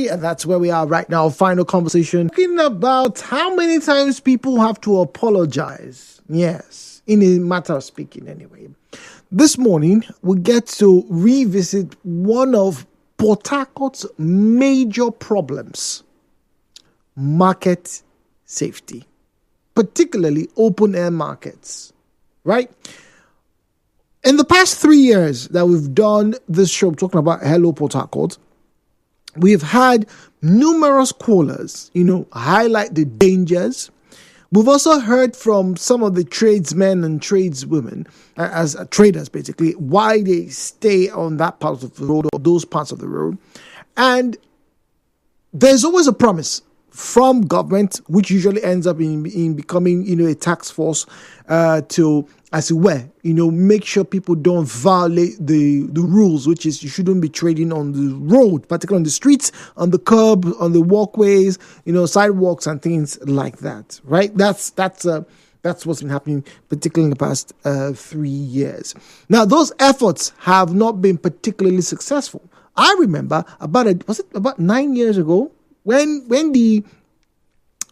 And that's where we are right now. Final conversation. Talking about how many times people have to apologize. Yes, in a matter of speaking anyway. This morning, we get to revisit one of Port Harcourt's major problems. Market safety. Particularly open-air markets. Right? In the past 3 years that we've done this show talking about Hello Port Harcourt, we've had numerous callers, highlight the dangers. We've also heard from some of the tradesmen and tradeswomen, as traders basically, why they stay on that part of the road or those parts of the road. And there's always a promise from government, which usually ends up in becoming, a task force to, as it were, make sure people don't violate the rules, which is you shouldn't be trading on the road, particularly on the streets, on the curb, on the walkways, sidewalks and things like that, right? That's what's been happening, particularly in the past 3 years. Now, those efforts have not been particularly successful. I remember about 9 years ago, when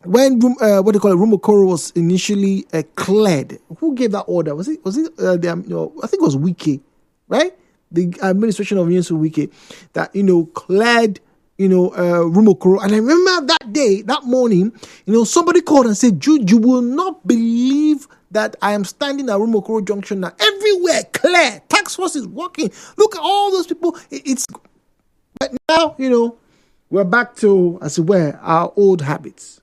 Rumokoro was initially cleared. Who gave that order? Was it? I think it was Wike, right? The administration of Nyesom Wike that cleared Rumokoro. And I remember that day, that morning, somebody called and said, "Jude, you will not believe that I am standing at Rumokoro Junction now. Everywhere clear. Task force is working. Look at all those people. But now, we're back to, as it were, our old habits."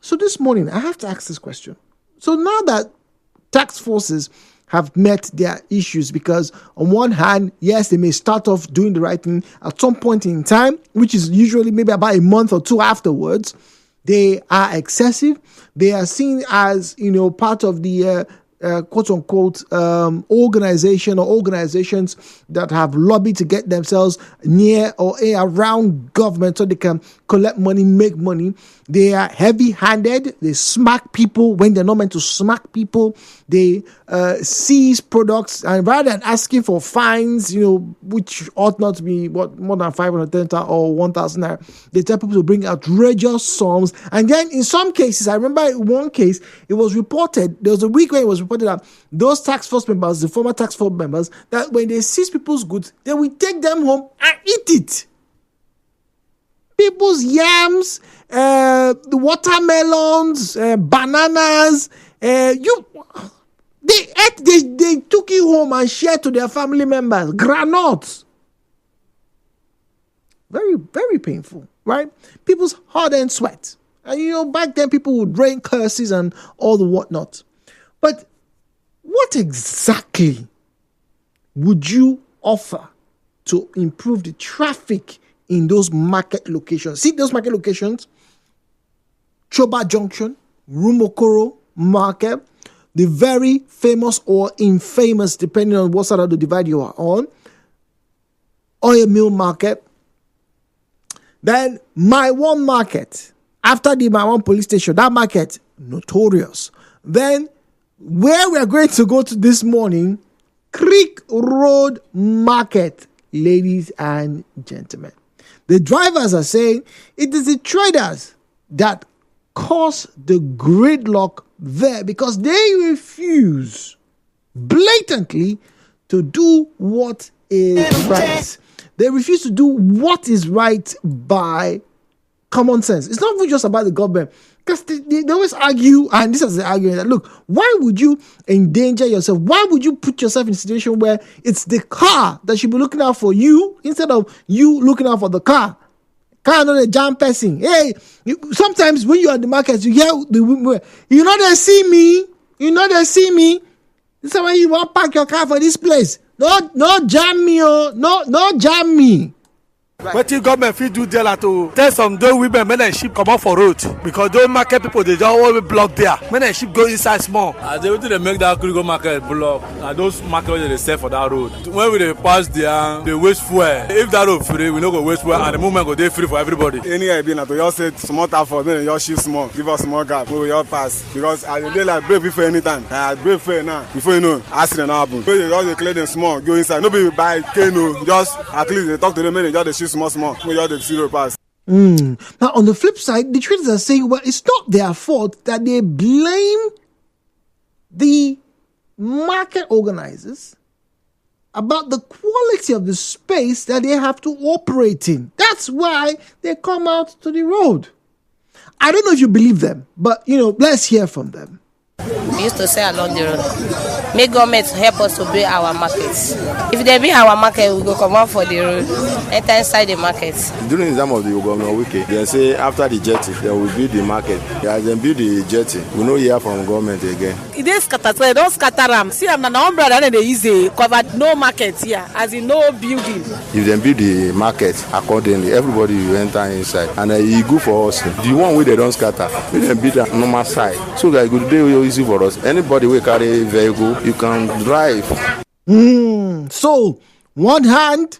So this morning, I have to ask this question. So now that task forces have met their issues, because on one hand, yes, they may start off doing the right thing at some point in time, which is usually maybe about a month or two afterwards, they are excessive. They are seen as, part of the quote-unquote organization or organizations that have lobbied to get themselves near or around government so they can collect money, make money. They are heavy-handed. They smack people when they're not meant to smack people. They seize products, and rather than asking for fines, which ought not to be more than 500 or 1,000 naira, they tell people to bring outrageous sums. And then in some cases, I remember in one case, it was reported, there was a week when it was reported that those task force members, the former task force members, that when they seize people's goods, they will take them home and eat it. People's yams, the watermelons, bananas, they took it home and shared to their family members. Granuts. Very, very painful, right? People's hard-earned sweat. And back then people would rain curses and all the whatnot. But what exactly would you offer to improve the traffic in those market locations? See those market locations? Choba Junction, Rumokoro Market, the very famous or infamous, depending on what side of the divide you are on, Oil Mill Market. Then My One Market. After the My One police station, that market, notorious. Then where we are going to go to this morning, Creek Road Market, ladies and gentlemen. The drivers are saying it is the traders that cause the gridlock there because they refuse blatantly to do what is right. They refuse to do what is right by common sense. It's not even just about the government. Because they always argue, and this is the argument that, look, why would you endanger yourself? Why would you put yourself in a situation where it's the car that should be looking out for you instead of you looking out for the car? Car not a jam person. Hey, sometimes when you're at the market, you hear the women, they see me. This is why you want to park your car for this place. No jam me, no jam me. What the government fit do there to tell some those women when they ship come out for road because those market people they just always block there. When they ship go inside small. As they make that Kurigo market block, and those markets they sell for that road. When we they pass there, they waste fuel. If that road free, we no go waste fuel, and the movement go dey free for everybody. Any idea na to just say small time for me, just shift small, give us small gap, we will just pass because I dey like break before anytime. I break fair now before you know accident happen. So they just clear them small, go inside. Nobody buy Keno, just at least they talk to them and they just shift small. We just the zero pass. Now, on the flip side, the traders are saying, well, it's not their fault that they blame the market organizers about the quality of the space that they have to operate in. That's why they come out to the road. I don't know if you believe them, but, let's hear from them. We used to say along the road, make government help us to build our markets. If they build our market, we go come out for the road, enter inside the market. During the time of the Governor Wike, they say after the jetty, they will build the market. As they build the jetty, we no hear from government again. They scatter, so they don't scatter them. See, I'm not umbrella, and they easy cover no market here, as in no building. If they build the market accordingly, everybody will enter inside, and it good for us. The one way they don't scatter, we then build a normal side, so that good day easy for us. Anybody will carry vehicle, you can drive. So, one hand,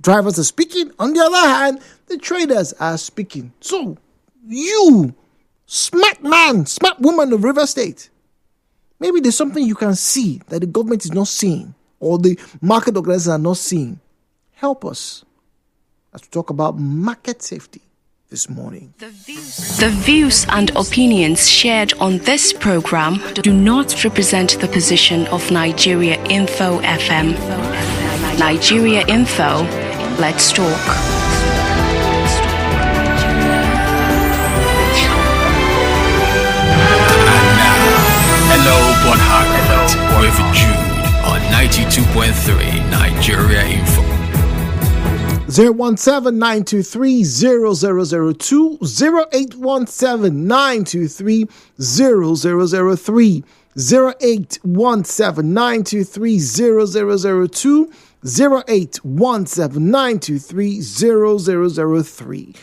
drivers are speaking. On the other hand, the traders are speaking. So, you, smart man, smart woman of River State, maybe there's something you can see that the government is not seeing or the market organizers are not seeing. Help us as we talk about market safety this morning. The views and opinions shared on this program do not represent the position of Nigeria Info FM. Nigeria Info, let's talk. Hello, Port Harcourt, with Jude on 92.3 Nigeria Info. 017-923-0002, 0817-923-0003, 0817-923-0002, 0817-923-0003.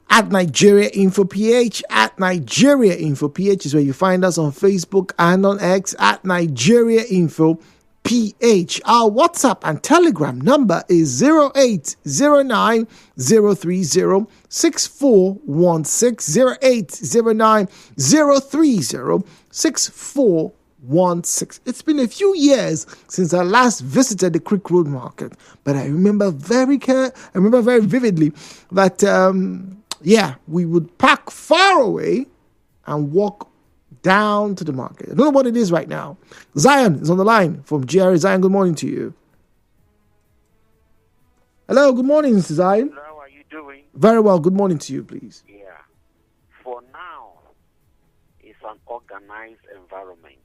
At Nigeria Info PH, at Nigeria Info PH is where you find us on Facebook and on X at Nigeria Info PH. Our WhatsApp and Telegram number is 0809 030 6416, 0809 030 6416. It's been a few years since I last visited the Creek Road Market, but I remember very vividly that we would park far away and walk down to the market. I don't know what it is right now. Zion is on the line from GRA. Zion, good morning to you. Hello, good morning, Mr. Zion. Hello, how are you doing? Very well, good morning to you, please. Yeah. For now, it's an organized environment.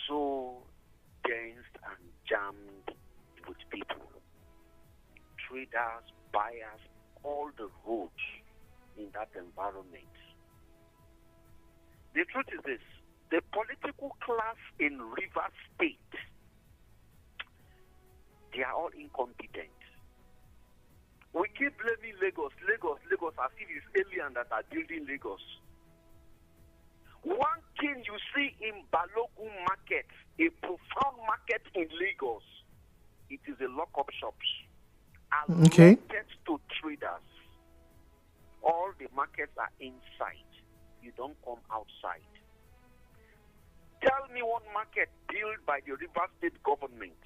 So dense and jammed with people. Traders, buyers, all the roads in that environment. The truth is this, the political class in River State, they are all incompetent. We keep blaming Lagos as if it's alien that are building Lagos. One thing you see in Balogun market, a profound market in Lagos, it is a lock-up shops. Okay. To traders. All the markets are inside. You don't come outside. Tell me one market built by the River State government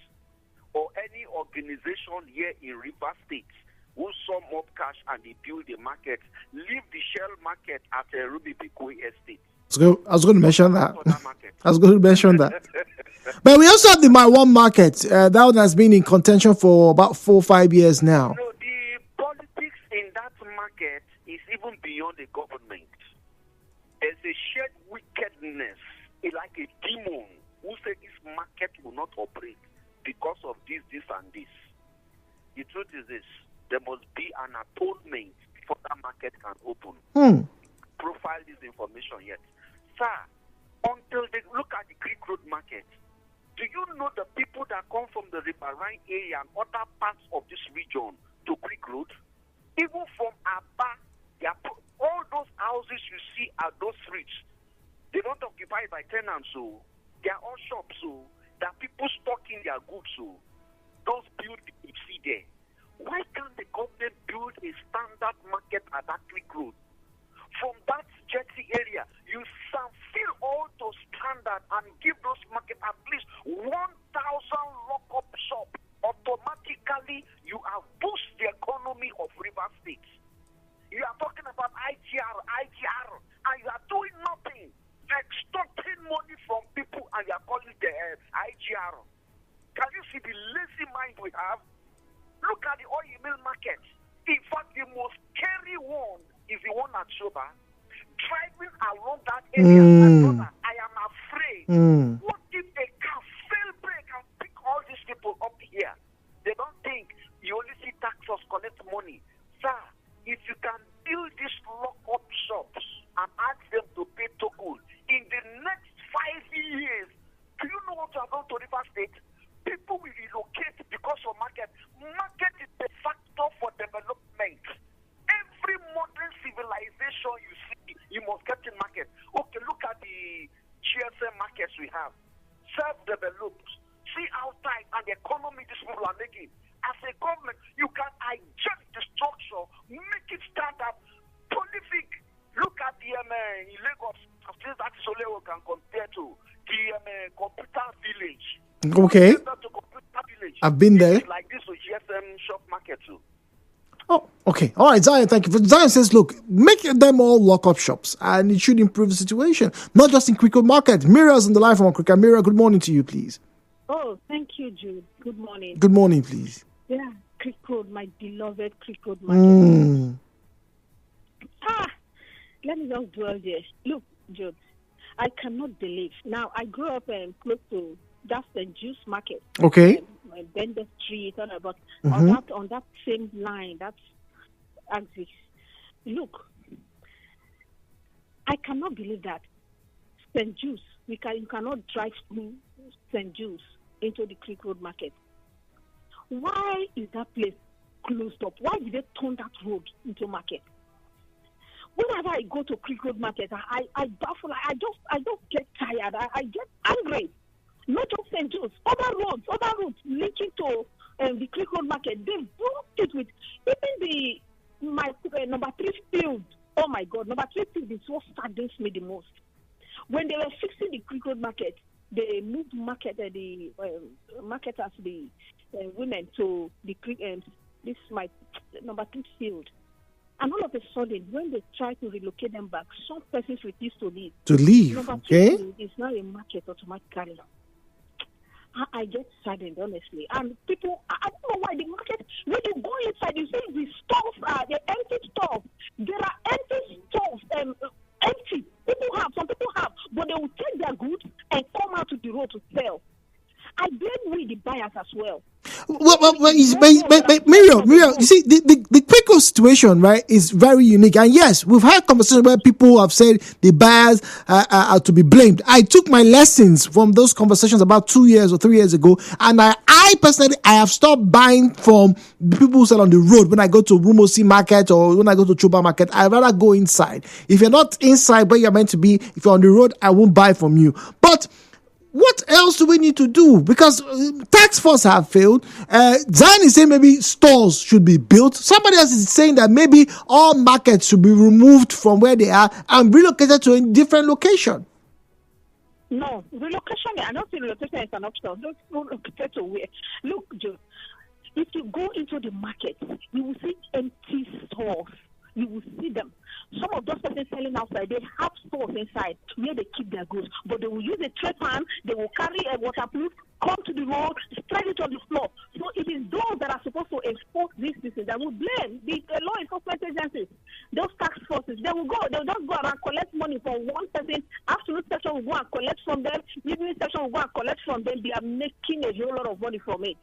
or any organization here in River State who sum up cash and they build a market, leave the shell market at a Ruby Bikwe estate. I was going to mention that. But we also have the My One market. That one has been in contention for about 4 or 5 years now. No, the politics in that market is even beyond the government. There's a shared wickedness, like a demon, who said this market will not operate because of this, and this. The truth is this, there must be an atonement before that market can open. Profile this information yet. Sir, until they look at the Creek Road market, do you know the people that come from the Riverine area and other parts of this region to Creek Road? Even from Aba, all those houses you see at those streets, they don't occupy by tenants, so they are all shops, so there are people stocking their goods, so those buildings you see there. Why can't the government build a standard market at that Creek Road? From that jetty area, you fill all those standard and give those market at least 1,000 lock-up shop. Automatically, you have have. Look at the oil mill market. In fact, the most scary one is the one at Shoba. Driving along that area, my brother, I am afraid. What if a car fail brake and pick all these people up here? They don't think you only see taxes collect money. Sir, if you can build these lock-up shops and ask them to pay toll in the next 5 years, do you know what you are going to River State? People will relocate because of market. Market is the factor for development. Every modern civilization you see, you must get in market. Okay, look at the GSM markets we have. Self-developed. See how tight and the economy these people are making. As a government, you can adjust the structure, make it stand up, prolific. Look at the in Lagos, that is only we can compare to the computer village. Okay. I've been there. Like this with GSM shop market too. Oh, okay. All right, Zion, thank you. Zion says, look, make them all lock-up shops, and it should improve the situation, not just in Creek Road Market. Mira's on the line from Creek. Mira, good morning to you, please. Oh, thank you, Jude. Good morning. Good morning, please. Yeah, Creek Road, my beloved Creek Road Market. Let me just dwell there. Look, Jude, I cannot believe. Now, I grew up close to that St. Juice Market. Okay. Bender Street, but Mm-hmm. on that same line, that's axis. Look, I cannot believe that St. Juice, you cannot drive through St. Juice into the Creek Road Market. Why is that place closed up? Why did they turn that road into market? Whenever I go to Creek Road Market, I baffle. I just get tired. I get angry. Not just St. Jude's, other roads linking to the Creek Road Market. They blocked it with even my number 3 field. Oh my God, number 3 field is what saddens me the most. When they were fixing the Creek Road Market, they moved the marketers, the women to the Creek. This is my number 2 field. And all of a sudden, when they try to relocate them back, some persons refuse to leave. Number 2 is not a market automatically. I get saddened, honestly. And people, I don't know why the market, when you go inside, you see the stuff, the empty stuff. There are empty stuff, empty. Some people have, but they will take their goods and come out to the road to sell. I blame we, the buyers, as well. Miriam, you see, the Quaker situation, right, is very unique. And yes, we've had conversations where people have said the buyers are to be blamed. I took my lessons from those conversations about 2 years or 3 years ago, and I personally have stopped buying from the people who sell on the road. When I go to Rumosi Market or when I go to Choba Market, I'd rather go inside. If you're not inside where you're meant to be, if you're on the road, I won't buy from you. But what else do we need to do? Because tax force have failed. Zion is saying maybe stores should be built. Somebody else is saying that maybe all markets should be removed from where they are and relocated to a different location. No, relocation, I don't think relocation is an option. Don't relocate to where. Look, Joe, if you go into the market, you will see empty stores. You will see them. Some of those persons selling outside, they have stores inside where they keep their goods, but they will use a tray pan, they will carry a waterproof, come to the road, spread it on the floor. So it is those that are supposed to enforce these things that will blame the law enforcement agencies, those tax forces. They'll just go around collect money from one person. Afternoon session will go and collect from them. Evening session will go and collect from them. They are making a whole lot of money from it.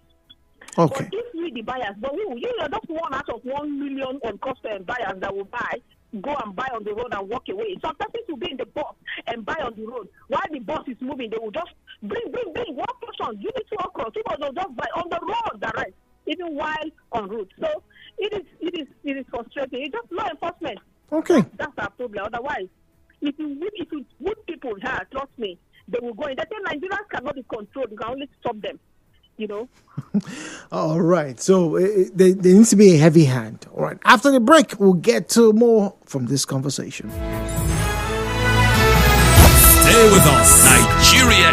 Okay. But if we the buyers, but just 1 out of 1 million on-cost buyers that will buy, go and buy on the road and walk away. Some persons will be in the bus and buy on the road. While the bus is moving, they will just bring one person, give it to a cross. People will just buy on the road direct, even while en route. So it is frustrating. It's just law enforcement. Okay. That's our problem. Otherwise, if you put people here, trust me, they will go in. They say Nigerians cannot be controlled. You can only stop them. All right. So there needs to be a heavy hand. All right. After the break, we'll get to more from this conversation. Stay with us. Nigeria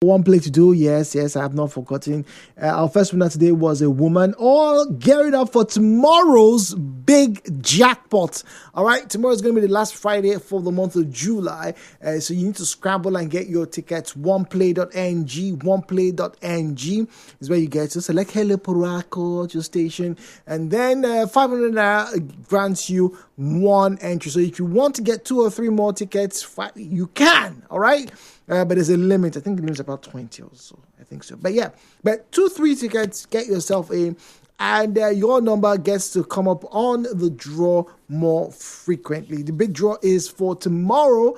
One play to do, yes, I have not forgotten. Our first winner today was a woman. All gearing up for tomorrow's big jackpot. All right, tomorrow is going to be the last Friday for the month of July. So you need to scramble and get your tickets. oneplay.ng is where you get to select Hele Porako, your station, and then 500 naira grants you one entry. So if you want to get 2 or 3 more tickets, you can. All right. But there's a limit. I think the limit's about 20 or so. I think so. But 2-3 tickets, get yourself in, and your number gets to come up on the draw more frequently. The big draw is for tomorrow,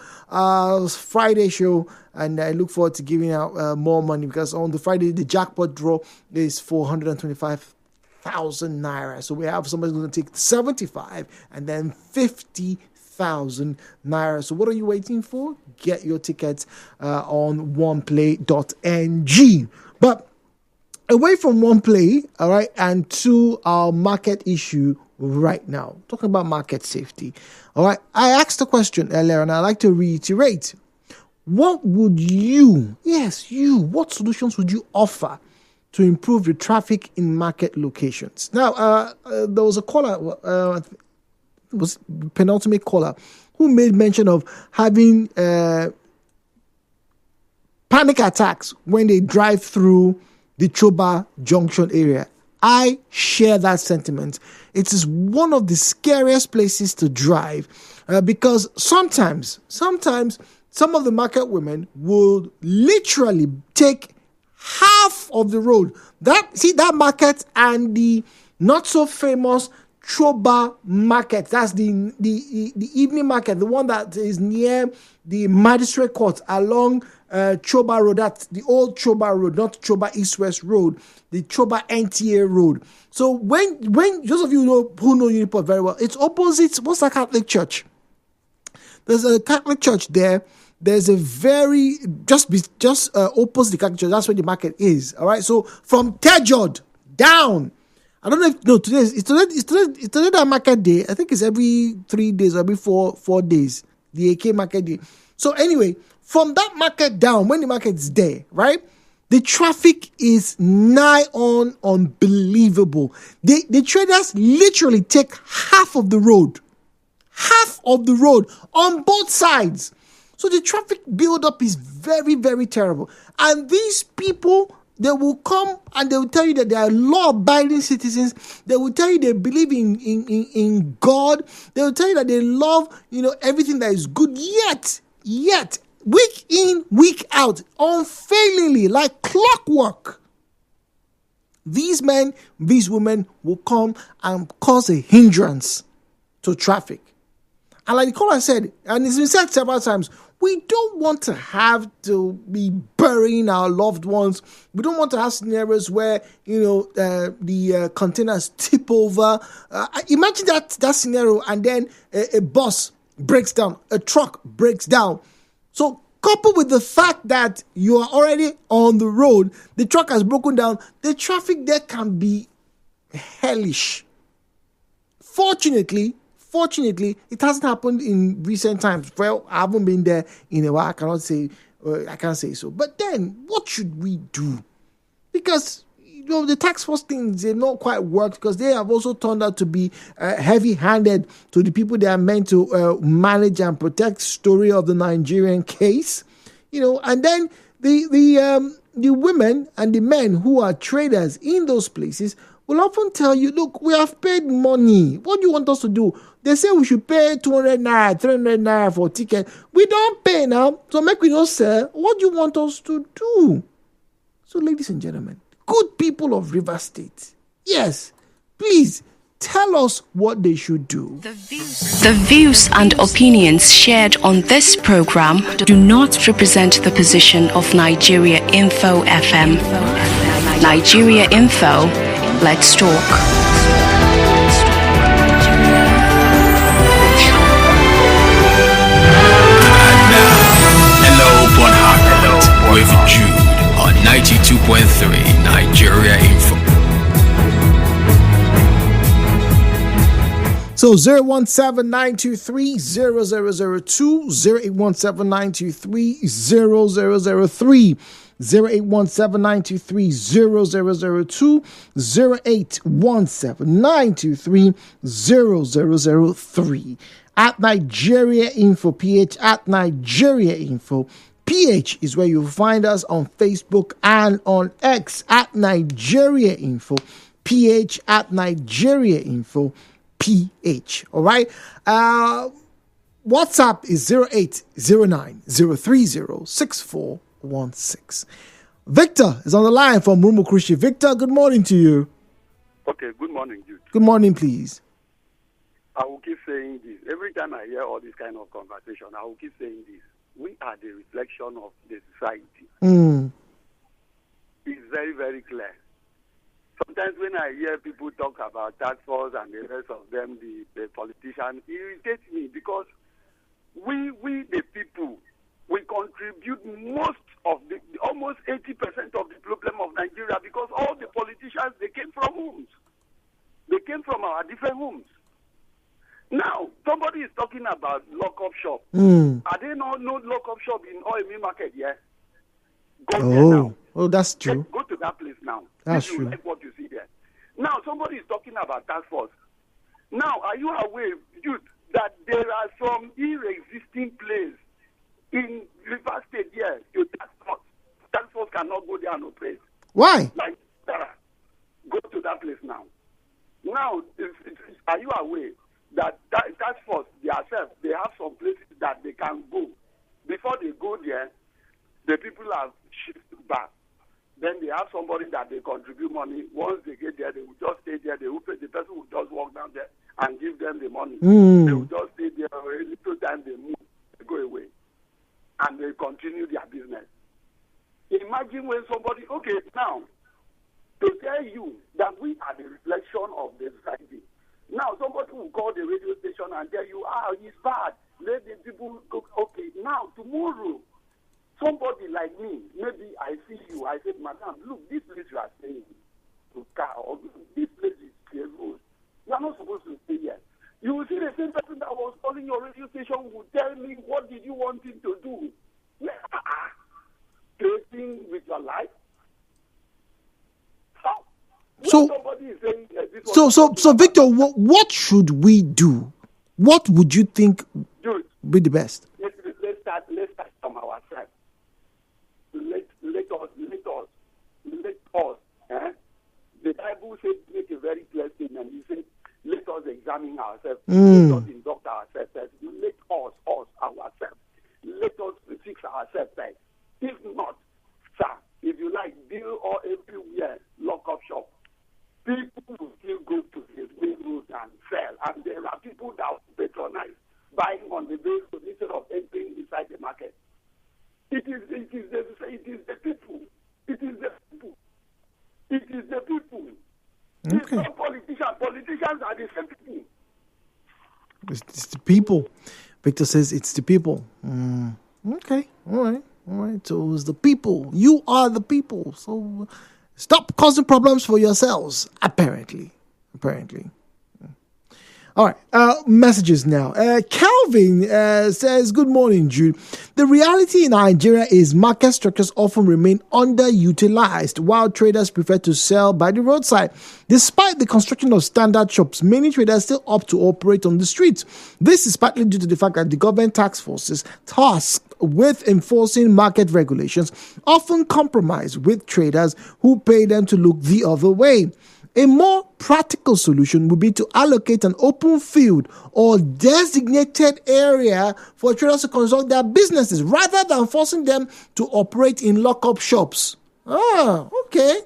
Friday show, and I look forward to giving out more money, because on the Friday, the jackpot draw is for 125,000 naira. So we have somebody going to take 75 and then 50,000 naira. So what are you waiting for? Get your tickets on oneplay.ng. But away from OnePlay, all right, and to our market issue right now, talking about market safety. All right, I asked a question earlier, and I'd like to reiterate. What would what solutions would you offer to improve the traffic in market locations? Now, there was a caller, it was penultimate caller, who made mention of having panic attacks when they drive through the Choba Junction area. I share that sentiment. It is one of the scariest places to drive because sometimes some of the market women will literally take half of the road. That market and the not so famous Choba market, that's the evening market, the one that is near the magistrate court along Choba Road. That's the old Choba Road, not Choba East-West Road, the Choba NTA Road. So when those of you who know Uniport very well, it's opposite, what's that Catholic church? There's a Catholic church there. There's a very, just opposite the Catholic church, that's where the market is. All right, so from Tejod down, I don't know if today is that market day. I think it's every 3 days or every 4 days, the AK market day. So anyway, from that market down, when the market is there, right, the traffic is nigh on unbelievable. The traders literally take half of the road on both sides. So the traffic buildup is very, very terrible. And these people, they will come and they will tell you that they are law-abiding citizens. They will tell you they believe in God. They will tell you that they love, everything that is good. Yet, week in, week out, unfailingly, like clockwork, these men, these women will come and cause a hindrance to traffic. And like the caller said, and it's been said several times, we don't want to have to be burying our loved ones. We don't want to have scenarios where, the containers tip over. Imagine that scenario, and then a bus breaks down, a truck breaks down. So coupled with the fact that you are already on the road, the truck has broken down, the traffic there can be hellish. Fortunately, it hasn't happened in recent times. Well, I haven't been there in a while. I can't say so. But then, what should we do? Because the tax force things, they not quite worked, because they have also turned out to be heavy-handed to the people they are meant to manage and protect. Story of the Nigerian case, and then the women and the men who are traders in those places will often tell you, look, we have paid money. What do you want us to do? They say we should pay 200 naira, 300 naira for a ticket. We don't pay now, so make we not sell. What do you want us to do? So, ladies and gentlemen, good people of Rivers State, yes, please tell us what they should do. The views and opinions shared on this program do not represent the position of Nigeria Info FM. Nigeria Info, let's talk. With Jude on 92.3 Nigeria Info. So 017-923-0002, 0817923-0003 0817-923-0002, 0817-923-0003. At Nigeria Info PH, at Nigeria Info PH is where you'll find us on Facebook and on X at Nigeria Info PH, at Nigeria Info PH. All right. WhatsApp is 0809-030-6416. Victor is on the line from Murumukrishi. Victor, good morning to you. Okay, good morning, Jude. Good morning, please. I will keep saying this. Every time I hear all this kind of conversation, I will keep saying this. We are the reflection of the society. It's very, very clear. Sometimes when I hear people talk about task force and the rest of them, the politicians, it irritates me because we the people, we contribute almost 80% of the problem of Nigeria because all the politicians, they came from homes. They came from our different homes. Now, somebody is talking about lock-up shop. Are there no lock-up shop in OME market yet? Go there now. Oh, that's true. Go to that place now. That's if you true. like what you see there. Now, somebody is talking about task force. Now, are you aware, Jude, that there are some existing places in River State here to task force? Task force cannot go there and operate. Why? Like, go to that place now. Now, are you aware that task force themselves, they have some places that they can go. Before they go there, the people are shifted back. Then they have somebody that they contribute money. Once they get there, they will just stay there. They will pay. The person will just walk down there and give them the money. They will just stay there. A little time they move, they go away. And they continue their business. Imagine when somebody, okay, now, to tell you that we are the reflection of the society. Now, somebody will call the radio station and tell you, it's bad. Let the people go. Okay, now, tomorrow, somebody like me, maybe I see you, I said, Madam, look, this place you are staying to car, or this place is clear road. You are not supposed to stay here. You will see the same person that was calling your radio station will tell me, what did you want him to do? Trading with your life? How? So, Victor, what should we do? What would you think Dude, be the best? Let's start from ourselves. Let us. The Bible says, make a very clear statement. He said, let us examine ourselves. Let us induct ourselves. Let us ourselves. Let us fix ourselves first. If not, sir, if you like, build or everywhere, lock up shop. People will still go to the main road and sell. And there are people that will patronize, buying on the main road instead of entering inside the market. It is the people. It is the people. It is the people. Okay. It's not politicians. Politicians are the same people. It's the people. Victor says it's the people. Okay. All right. So it's the people. You are the people. So stop causing problems for yourselves, apparently. All right, messages now. Calvin says, good morning, Jude. The reality in Nigeria is market structures often remain underutilized while traders prefer to sell by the roadside. Despite the construction of standard shops, many traders still opt to operate on the streets. This is partly due to the fact that the government task forces tasked with enforcing market regulations often compromise with traders who pay them to look the other way. A more practical solution would be to allocate an open field or designated area for traders to conduct their businesses rather than forcing them to operate in lock-up shops. Okay.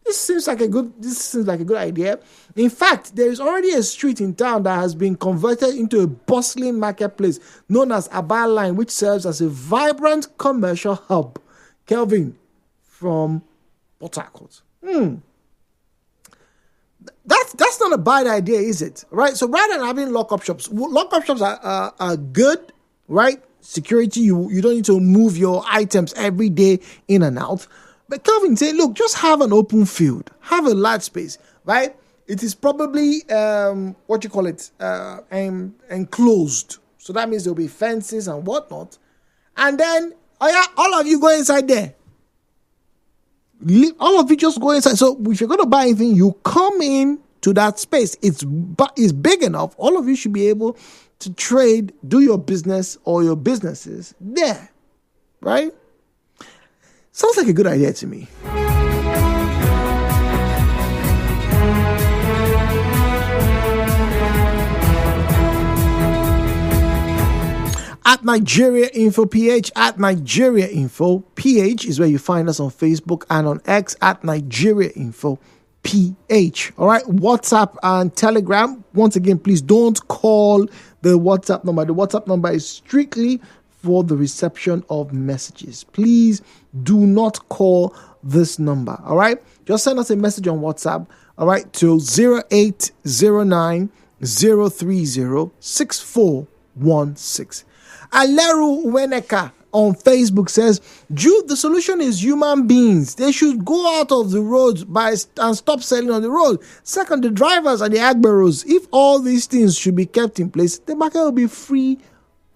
This seems like a good idea. In fact, there is already a street in town that has been converted into a bustling marketplace known as Aba Line, which serves as a vibrant commercial hub. Kelvin from Port Harcourt. That's not a bad idea, is it? Right? So rather than having lock-up shops are good, right? Security, you don't need to move your items every day in and out. But Calvin said, look, just have an open field. Have a large space, right? It is probably, enclosed. So that means there'll be fences and whatnot. And then, all of you go inside there. All of you just go inside. So if you're going to buy anything, you come in to that space. It's big enough. All of you should be able to trade, do your business or your businesses there, right? Sounds like a good idea to me. At Nigeria Info PH, at Nigeria Info PH is where you find us on Facebook and on X at Nigeria Info PH. All right, WhatsApp and Telegram. Once again, please don't call the WhatsApp number. The WhatsApp number is strictly for the reception of messages. Please do not call this number. All right, just send us a message on WhatsApp. All right, to 0809 030 6416. Aleru Weneka on Facebook says, Jude, the solution is human beings. They should go out of the road and stop selling on the road. Second, the drivers and the agberos. If all these things should be kept in place, the market will be free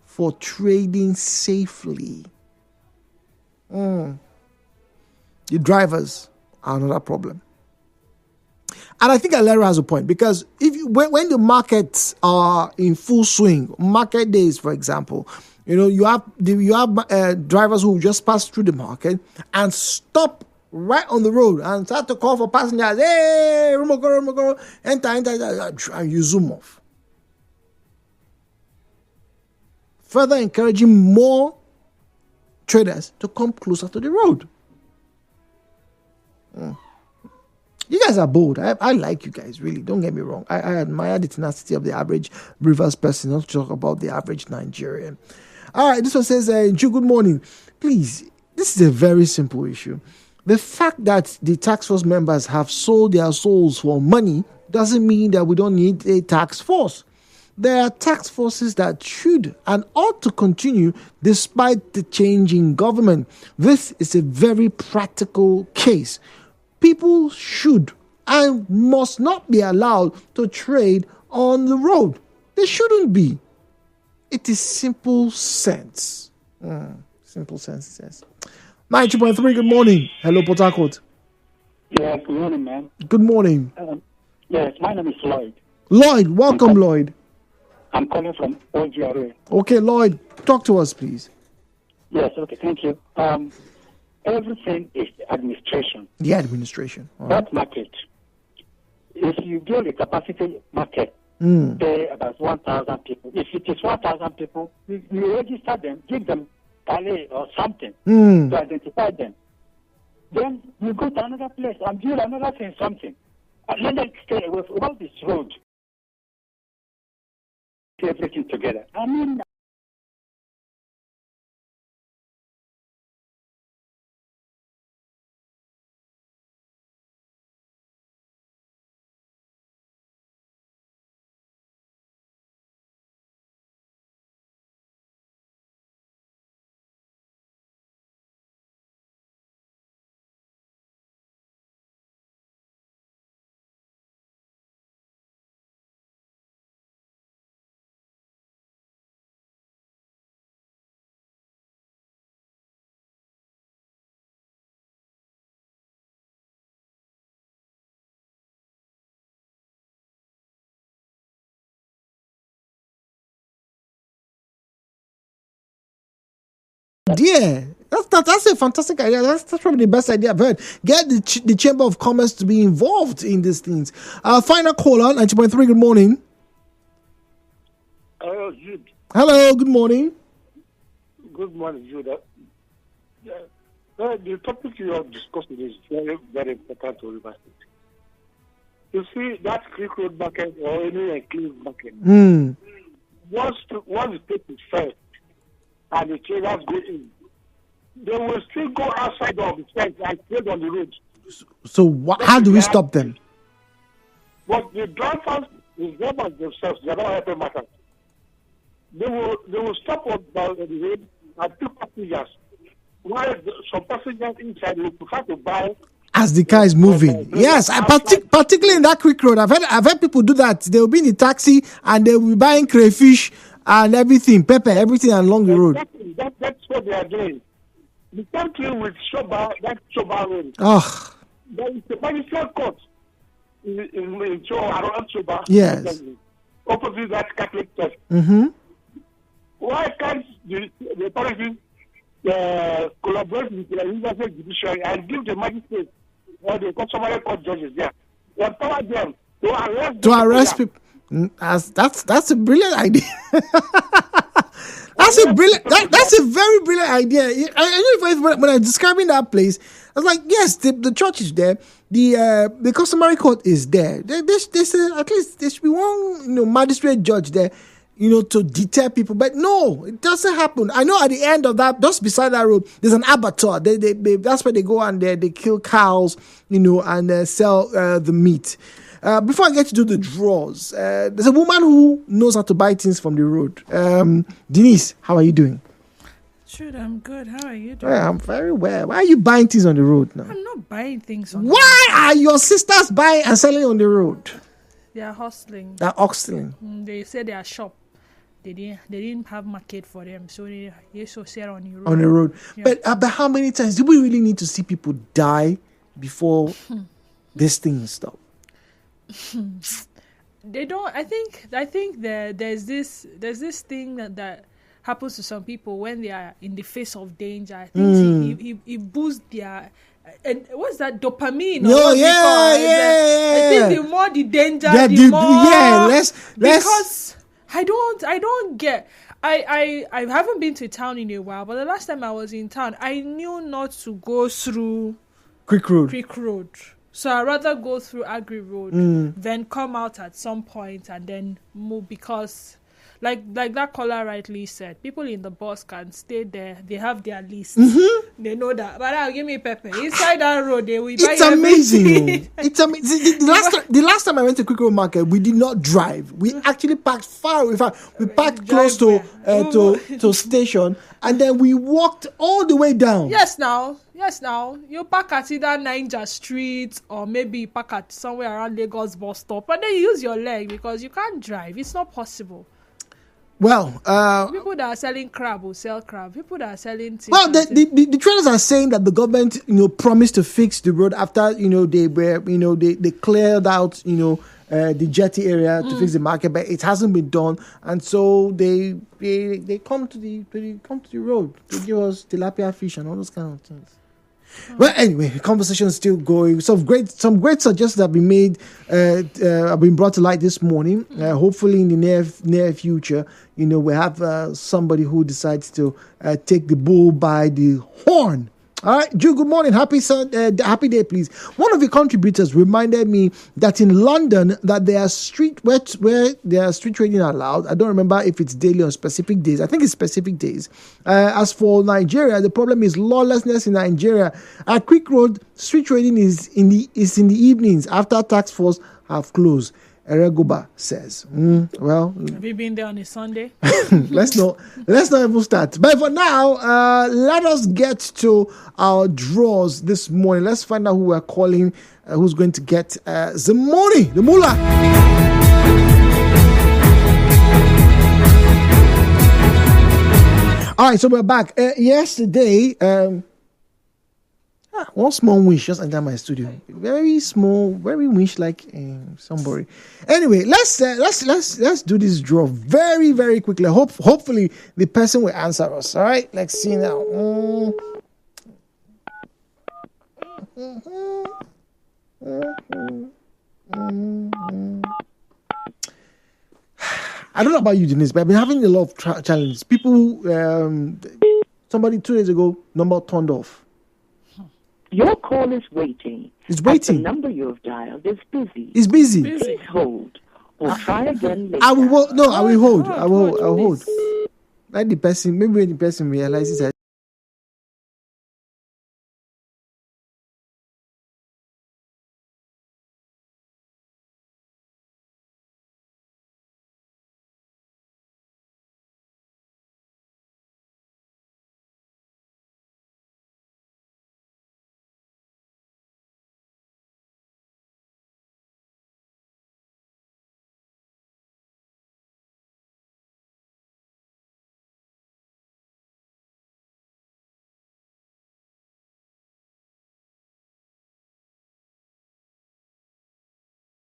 for trading safely. The drivers are another problem. And I think Alera has a point, because when the markets are in full swing, market days, for example, you have drivers who just pass through the market and stop right on the road and start to call for passengers. Hey, Rumoko, enter, and you zoom off. Further encouraging more traders to come closer to the road. You guys are bold. I like you guys, really. Don't get me wrong. I admire the tenacity of the average Rivers person, not to talk about the average Nigerian. All right, this one says, good morning. Please, this is a very simple issue. The fact that the task force members have sold their souls for money doesn't mean that we don't need a task force. There are task forces that should and ought to continue despite the change in government. This is a very practical case. People should and must not be allowed to trade on the road. They shouldn't be. It is simple sense. Simple sense, it says. 92.3, good morning. Hello, Port Harcourt. Yeah, good morning, man. Good morning. Yes, my name is Lloyd. Lloyd, welcome, Lloyd. I'm calling from OGRA. Okay, Lloyd, talk to us, please. Yes, okay, thank you. Everything is the administration. The administration. That market. If you build a capacity market, pay about 1,000 people. If it is 1,000 people, you register them, give them tally or something to identify them. Then you go to another place and build another thing, something. And then they stay away from all this road. Everything together. I mean, Yeah, that's a fantastic idea. That's probably the best idea I've heard. Get the Chamber of Commerce to be involved in these things. Final caller, 90.3, good morning. Hello, Jude. Hello, good morning. Good morning, Jude. The topic you are discussing is very, very important to Rivers State. You see, that Creek Road market or any enclave market, once the state is fair and the traders go in, they will still go outside of the fence and trade on the road. So how do we stop them? But the drivers, themselves, they are not helping matters. They will stop on the road and pick passengers. While some passengers inside will prefer to buy. As the car is moving, yes, particularly in that quick road, I've heard people do that. They will be in the taxi and they will be buying crayfish and everything, pepper, everything along the road. That's what they are doing. the country with Shoba, that Shoba road. Oh. There is a magistrate court in around Shoba. Yes. Opposite that Catholic church. Mm-hmm. Why can't the authorities collaborate with the Universal Judiciary and give the magistrate or the customary court judges there, empower them to arrest people? That's a brilliant idea. That's a very brilliant idea. I know when I was describing that place, I was like, yes, the church is there, the customary court is there. There's at least there should be one magistrate judge there, to deter people. But no, it doesn't happen. I know at the end of that, just beside that road, there's an abattoir. That's where they go and they kill cows, and sell the meat. Before I get to do the draws, there's a woman who knows how to buy things from the road. Denise, how are you doing? Sure, I'm good. How are you doing? Yeah, I'm very well. Why are you buying things on the road now? I'm not buying things on Why are your sisters buying and selling on the road? They are hustling. They're hustling. They say they are shop. They didn't have market for them, so they used to sell on the road. On the road. Yeah. But how many times do we really need to see people die before this thing stops? They don't. I think there's this thing that happens to some people when they are in the face of danger. I think he boosts their and what's that dopamine? No, yeah. I think the more the danger, the more less because I don't get. I haven't been to town in a while, but the last time I was in town, I knew not to go through Creek Road. So I'd rather go through Agri Road than come out at some point and then move because, like that caller rightly said, people in the bus can stay there. They have their list. Mm-hmm. They know that. But now give me pepper. Inside that road, they will buy amazing. It's amazing. The last time I went to Creek Road Market, we did not drive. We actually parked far away. In fact, we parked close to station, and then we walked all the way down. Yes, now. You park at either Niger Street or maybe you park at somewhere around Lagos bus stop, and then you use your leg because you can't drive. It's not possible. Well, people that are selling crab will sell crab. People that are selling things. Well, the traders are saying that the government, promised to fix the road after, they cleared out, the jetty area to fix the market, but it hasn't been done, and so they come to the road to give us tilapia fish and all those kind of things. Well, anyway, the conversation is still going. Some great suggestions have been made, have been brought to light this morning. Hopefully, in the near future, we have somebody who decides to take the bull by the horn. All right, Drew, good morning. Happy day, please. One of your contributors reminded me that in London that there are where there are street trading allowed. I don't remember if it's daily or specific days. I think it's specific days. As for Nigeria, the problem is lawlessness in Nigeria. At Creek Road, street trading is in the evenings after tax force have closed. Eregoba says, well, have you been there on a Sunday? let's not even start. But for now, let us get to our draws this morning. Let's find out who we're calling, who's going to get the money, the moolah. All right, so we're back. Yesterday, one small wish just entered my studio. Very small, very wish like somebody. Anyway, let's do this draw very, very quickly. Hopefully the person will answer us. All right, let's see now. I don't know about you, Denise, but I've been having a lot of challenges. People, somebody 2 days ago, number turned off. Your call is waiting. It's waiting. The number you have dialed is busy. It's busy. Please hold or try again later. I will hold. I will hold. Let the person, maybe when the person realizes that